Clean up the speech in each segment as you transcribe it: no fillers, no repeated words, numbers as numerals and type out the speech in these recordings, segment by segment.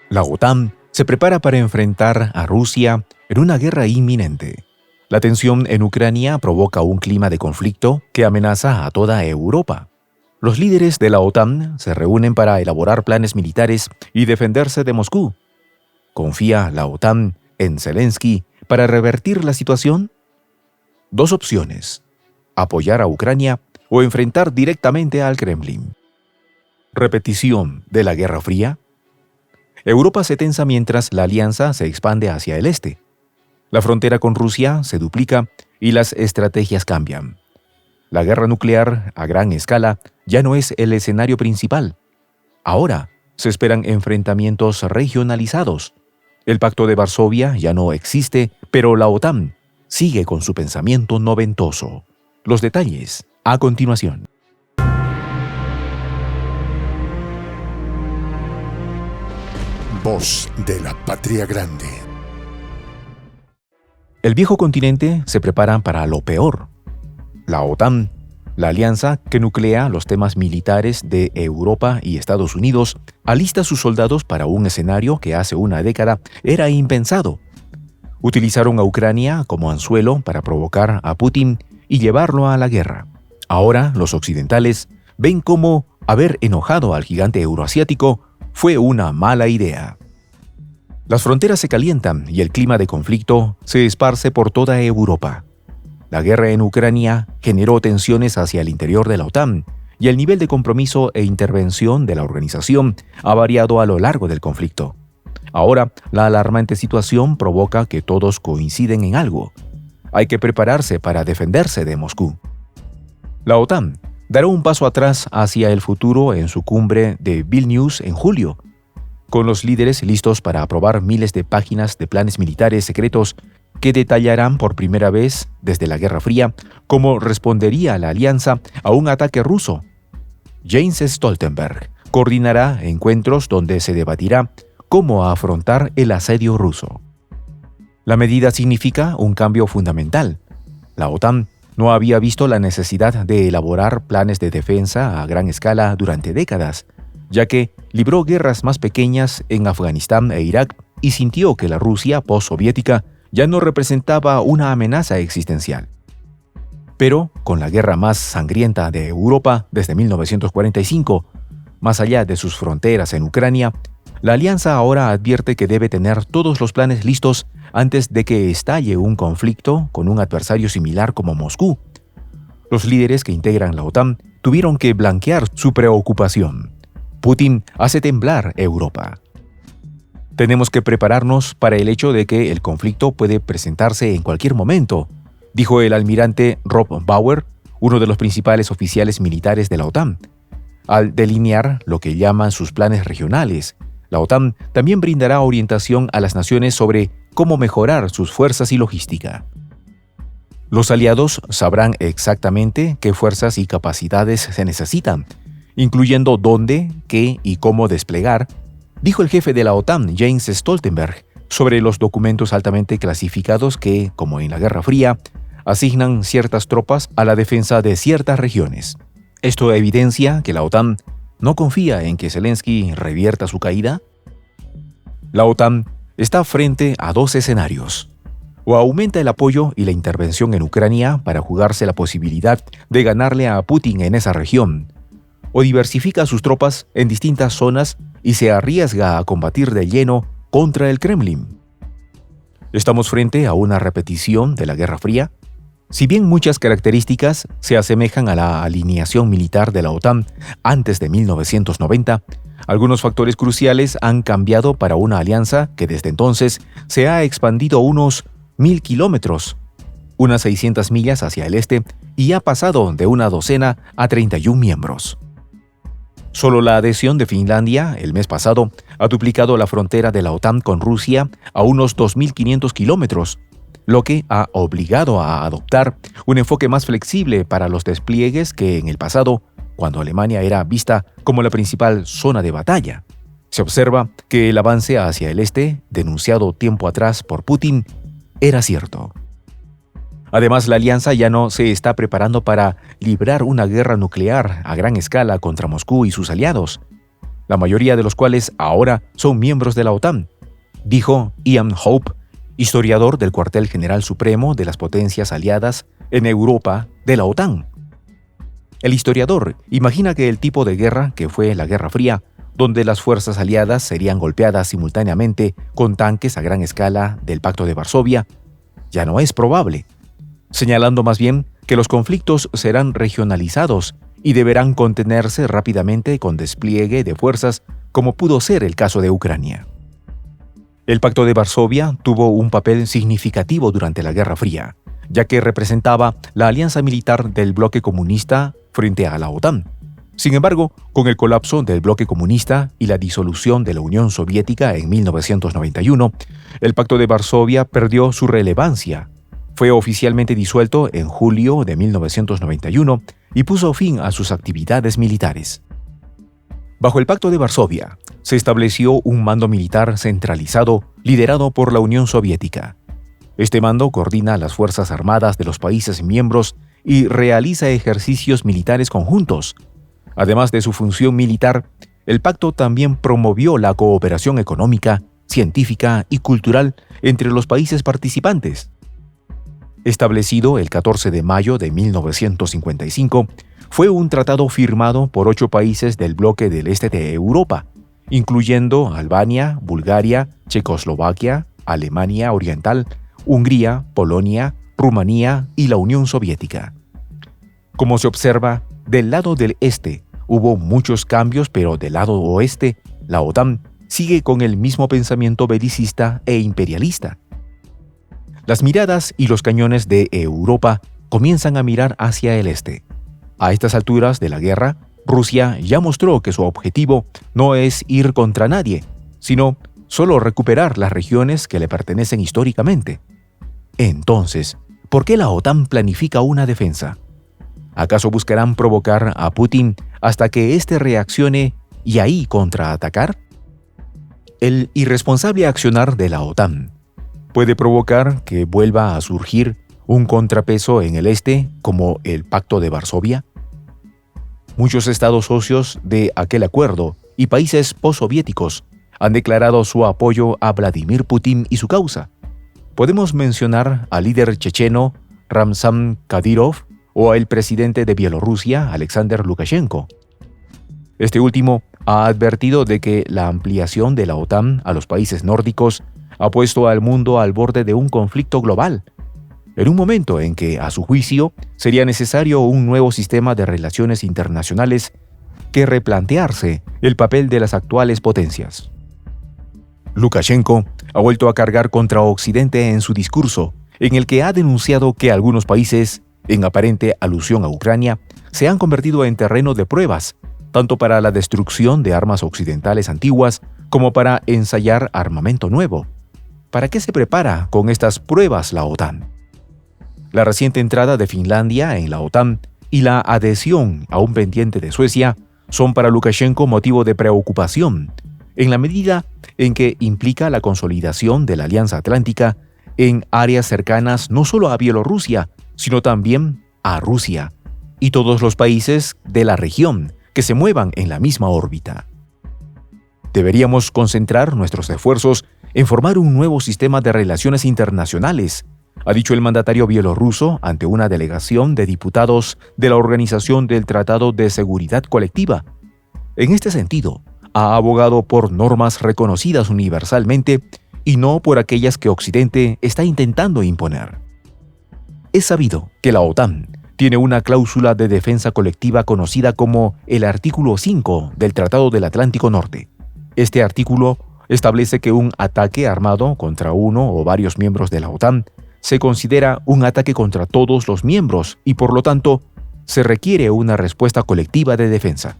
La OTAN se prepara para enfrentar a Rusia en una guerra inminente. La tensión en Ucrania provoca un clima de conflicto que amenaza a toda Europa. Los líderes de la OTAN se reúnen para elaborar planes militares y defenderse de Moscú. ¿Confía la OTAN en Zelensky para revertir la situación? Dos opciones: apoyar a Ucrania o enfrentar directamente al Kremlin. Repetición de la Guerra Fría. Europa se tensa mientras la alianza se expande hacia el este. La frontera con Rusia se duplica y las estrategias cambian. La guerra nuclear a gran escala ya no es el escenario principal. Ahora se esperan enfrentamientos regionalizados. El Pacto de Varsovia ya no existe, pero la OTAN sigue con su pensamiento noventoso. Los detalles a continuación. Voz de la Patria Grande. El viejo continente se prepara para lo peor. La OTAN, la alianza que nuclea los temas militares de Europa y Estados Unidos, alista sus soldados para un escenario que hace una década era impensado. Utilizaron a Ucrania como anzuelo para provocar a Putin y llevarlo a la guerra. Ahora los occidentales ven cómo haber enojado al gigante euroasiático fue una mala idea. Las fronteras se calientan y el clima de conflicto se esparce por toda Europa. La guerra en Ucrania generó tensiones hacia el interior de la OTAN y el nivel de compromiso e intervención de la organización ha variado a lo largo del conflicto. Ahora, la alarmante situación provoca que todos coinciden en algo. Hay que prepararse para defenderse de Moscú. La OTAN dará un paso atrás hacia el futuro en su cumbre de Vilnius en julio, con los líderes listos para aprobar miles de páginas de planes militares secretos que detallarán por primera vez desde la Guerra Fría cómo respondería la alianza a un ataque ruso. Jens Stoltenberg coordinará encuentros donde se debatirá cómo afrontar el asedio ruso. La medida significa un cambio fundamental. La OTAN no había visto la necesidad de elaborar planes de defensa a gran escala durante décadas, ya que libró guerras más pequeñas en Afganistán e Irak y sintió que la Rusia postsoviética ya no representaba una amenaza existencial. Pero con la guerra más sangrienta de Europa desde 1945, más allá de sus fronteras en Ucrania, la alianza ahora advierte que debe tener todos los planes listos antes de que estalle un conflicto con un adversario similar como Moscú. Los líderes que integran la OTAN tuvieron que blanquear su preocupación. Putin hace temblar Europa. Tenemos que prepararnos para el hecho de que el conflicto puede presentarse en cualquier momento, dijo el almirante Rob Bauer, uno de los principales oficiales militares de la OTAN. Al delinear lo que llaman sus planes regionales, la OTAN también brindará orientación a las naciones sobre cómo mejorar sus fuerzas y logística. Los aliados sabrán exactamente qué fuerzas y capacidades se necesitan, incluyendo dónde, qué y cómo desplegar, dijo el jefe de la OTAN, Jens Stoltenberg, sobre los documentos altamente clasificados que, como en la Guerra Fría, asignan ciertas tropas a la defensa de ciertas regiones. Esto evidencia que la OTAN no confía en que Zelensky revierta su caída. La OTAN está frente a dos escenarios. O aumenta el apoyo y la intervención en Ucrania para jugarse la posibilidad de ganarle a Putin en esa región, o diversifica sus tropas en distintas zonas y se arriesga a combatir de lleno contra el Kremlin. ¿Estamos frente a una repetición de la Guerra Fría? Si bien muchas características se asemejan a la alineación militar de la OTAN antes de 1990, algunos factores cruciales han cambiado para una alianza que desde entonces se ha expandido unos 1.000 kilómetros, unas 600 millas hacia el este, y ha pasado de una docena a 31 miembros. Solo la adhesión de Finlandia el mes pasado ha duplicado la frontera de la OTAN con Rusia a unos 2.500 kilómetros, lo que ha obligado a adoptar un enfoque más flexible para los despliegues que en el pasado, cuando Alemania era vista como la principal zona de batalla. Se observa que el avance hacia el este, denunciado tiempo atrás por Putin, era cierto. Además, la alianza ya no se está preparando para librar una guerra nuclear a gran escala contra Moscú y sus aliados. la mayoría de los cuales ahora son miembros de la OTAN, dijo Ian Hope, historiador del Cuartel General Supremo de las Potencias Aliadas en Europa de la OTAN. El historiador imagina que el tipo de guerra que fue la Guerra Fría, donde las fuerzas aliadas serían golpeadas simultáneamente con tanques a gran escala del Pacto de Varsovia, ya no es probable, señalando más bien que los conflictos serán regionalizados y deberán contenerse rápidamente con despliegue de fuerzas, como pudo ser el caso de Ucrania. El Pacto de Varsovia tuvo un papel significativo durante la Guerra Fría, ya que representaba la alianza militar del bloque comunista frente a la OTAN. Sin embargo, con el colapso del bloque comunista y la disolución de la Unión Soviética en 1991, el Pacto de Varsovia perdió su relevancia. Fue oficialmente disuelto en julio de 1991 y puso fin a sus actividades militares. Bajo el Pacto de Varsovia, se estableció un mando militar centralizado liderado por la Unión Soviética. Este mando coordina las fuerzas armadas de los países miembros y realiza ejercicios militares conjuntos. Además de su función militar, el pacto también promovió la cooperación económica, científica y cultural entre los países participantes. Establecido el 14 de mayo de 1955, fue un tratado firmado por 8 países del bloque del este de Europa, incluyendo Albania, Bulgaria, Checoslovaquia, Alemania Oriental, Hungría, Polonia, Rumanía y la Unión Soviética. Como se observa, del lado del este hubo muchos cambios, pero del lado oeste, la OTAN sigue con el mismo pensamiento belicista e imperialista. Las miradas y los cañones de Europa comienzan a mirar hacia el este. A estas alturas de la guerra, Rusia ya mostró que su objetivo no es ir contra nadie, sino solo recuperar las regiones que le pertenecen históricamente. Entonces, ¿por qué la OTAN planifica una defensa? ¿Acaso buscarán provocar a Putin hasta que éste reaccione y ahí contraatacar? El irresponsable accionar de la OTAN puede provocar que vuelva a surgir un contrapeso en el este como el Pacto de Varsovia. Muchos estados socios de aquel acuerdo y países postsoviéticos han declarado su apoyo a Vladimir Putin y su causa. Podemos mencionar al líder checheno Ramzan Kadyrov o al presidente de Bielorrusia, Alexander Lukashenko. Este último ha advertido de que la ampliación de la OTAN a los países nórdicos ha puesto al mundo al borde de un conflicto global, en un momento en que, a su juicio, sería necesario un nuevo sistema de relaciones internacionales que replantearse el papel de las actuales potencias. Lukashenko ha vuelto a cargar contra Occidente en su discurso, en el que ha denunciado que algunos países, en aparente alusión a Ucrania, se han convertido en terreno de pruebas, tanto para la destrucción de armas occidentales antiguas como para ensayar armamento nuevo. ¿Para qué se prepara con estas pruebas la OTAN? La reciente entrada de Finlandia en la OTAN y la adhesión a un pendiente de Suecia son para Lukashenko motivo de preocupación, en la medida en que implica la consolidación de la Alianza Atlántica en áreas cercanas no solo a Bielorrusia, sino también a Rusia y todos los países de la región que se muevan en la misma órbita. Deberíamos concentrar nuestros esfuerzos en formar un nuevo sistema de relaciones internacionales, ha dicho el mandatario bielorruso ante una delegación de diputados de la Organización del Tratado de Seguridad Colectiva. En este sentido, ha abogado por normas reconocidas universalmente y no por aquellas que Occidente está intentando imponer. Es sabido que la OTAN tiene una cláusula de defensa colectiva conocida como el artículo 5 del Tratado del Atlántico Norte. Este artículo establece que un ataque armado contra uno o varios miembros de la OTAN se considera un ataque contra todos los miembros y, por lo tanto, se requiere una respuesta colectiva de defensa.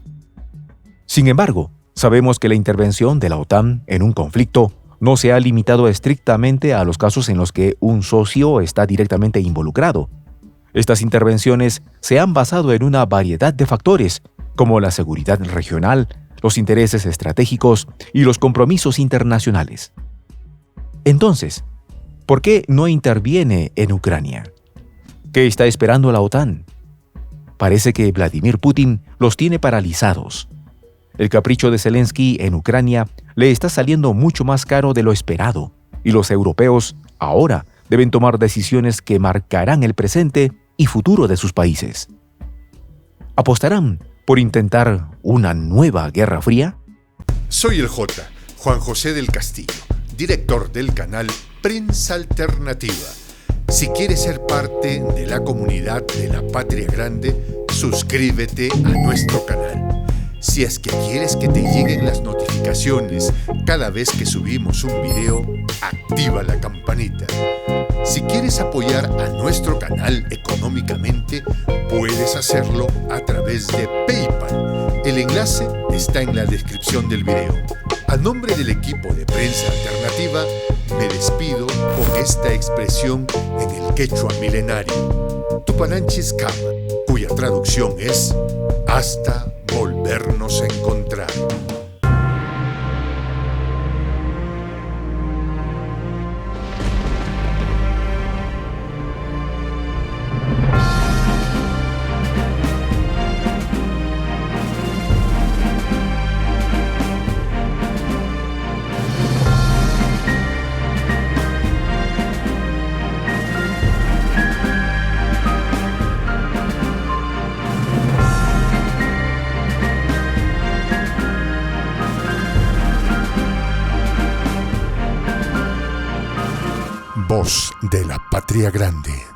Sin embargo, sabemos que la intervención de la OTAN en un conflicto no se ha limitado estrictamente a los casos en los que un socio está directamente involucrado. Estas intervenciones se han basado en una variedad de factores, como la seguridad regional, los intereses estratégicos y los compromisos internacionales. Entonces, ¿por qué no interviene en Ucrania? ¿Qué está esperando la OTAN? Parece que Vladimir Putin los tiene paralizados. El capricho de Zelensky en Ucrania le está saliendo mucho más caro de lo esperado, y los europeos ahora deben tomar decisiones que marcarán el presente y futuro de sus países. ¿Apostarán por intentar una nueva Guerra Fría? Soy el J, Juan José del Castillo, director del canal Prensa Alternativa. Si quieres ser parte de la comunidad de la Patria Grande, suscríbete a nuestro canal. Si es que quieres que te lleguen las notificaciones cada vez que subimos un video, activa la campanita. Si quieres apoyar a nuestro canal económicamente, puedes hacerlo a través de PayPal. El enlace está en la descripción del video. A nombre del equipo de Prensa Alternativa, me despido con esta expresión en el quechua milenario, Tupananchis Kama, cuya traducción es hasta volvernos a encontrar. Voz de la Patria Grande.